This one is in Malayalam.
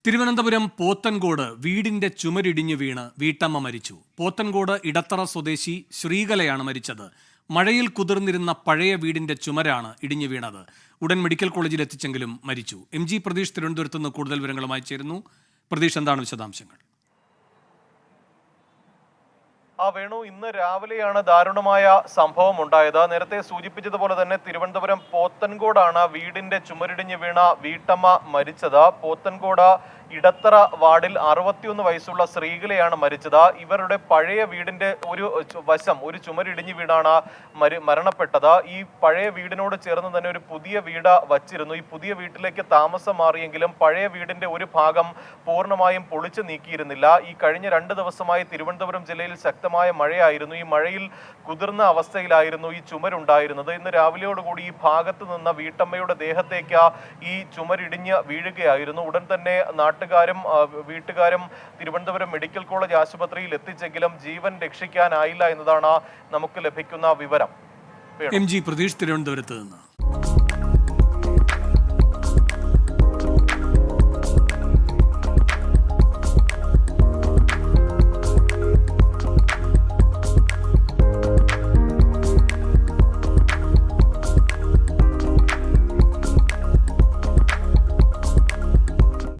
തിരുവനന്തപുരം പോത്തൻകോട് വീടിന്റെ ചുമരിടിഞ്ഞു വീണ് വീട്ടമ്മ മരിച്ചു. പോത്തൻകോട് ഇടത്തറ സ്വദേശി ശ്രീകലയാണ് മരിച്ചത്. മഴയിൽ കുതിർന്നിരുന്ന പഴയ വീടിന്റെ ചുമരാണ് ഇടിഞ്ഞു വീണത്. ഉടൻ മെഡിക്കൽ കോളേജിൽ എത്തിച്ചെങ്കിലും മരിച്ചു. MG പ്രതീഷ് തിരുവനന്തപുരത്ത് നിന്ന് കൂടുതൽ വിവരങ്ങളുമായി ചേരുന്നു. പ്രതീഷ്, എന്താണ് വിശദാംശങ്ങൾ? വേണു, ഇന്ന് രാവിലെയാണ് ദാരുണമായ സംഭവം ഉണ്ടായത്. നേരത്തെ സൂചിപ്പിച്ചതുപോലെ തന്നെ തിരുവനന്തപുരം പോത്തൻകോടാണ് വീടിന്റെ ചുമരിടിഞ്ഞ് വീണ വീട്ടമ്മ മരിച്ചത്. പോത്തൻകോട് ഇടത്തറ വാർഡിൽ 61 വയസ്സുള്ള ശ്രീകലയാണ് മരിച്ചത്. ഇവരുടെ പഴയ വീടിന്റെ ഒരു ചുമരിടിഞ്ഞ് വീണാണ് മരണപ്പെട്ടത്. ഈ പഴയ വീടിനോട് ചേർന്ന് തന്നെ ഒരു പുതിയ വീട് വച്ചിരുന്നു. ഈ പുതിയ വീട്ടിലേക്ക് താമസം മാറിയെങ്കിലും പഴയ വീടിന്റെ ഒരു ഭാഗം പൂർണ്ണമായും പൊളിച്ചു നീക്കിയിരുന്നില്ല. ഈ കഴിഞ്ഞ 2 ദിവസമായി തിരുവനന്തപുരം ജില്ലയിൽ ശക്തമായ മഴയായിരുന്നു. ഈ മഴയിൽ കുതിർന്ന അവസ്ഥയിലായിരുന്നു ഈ ചുമരുണ്ടായിരുന്നത്. ഇന്ന് രാവിലെയോടുകൂടി ഈ ഭാഗത്ത് നിന്ന വീട്ടമ്മയുടെ ദേഹത്തേക്ക് ഈ ചുമരിടിഞ്ഞ് വീഴുകയായിരുന്നു. ഉടൻ തന്നെ വീട്ടുകാരും തിരുവനന്തപുരം മെഡിക്കൽ കോളേജ് ആശുപത്രിയിൽ എത്തിച്ചെങ്കിലും ജീവൻ രക്ഷിക്കാനായില്ല എന്നതാണ് നമുക്ക് ലഭിക്കുന്ന വിവരം. MG പ്രതീഷ് തിരുവനന്തപുരത്ത് നിന്ന്.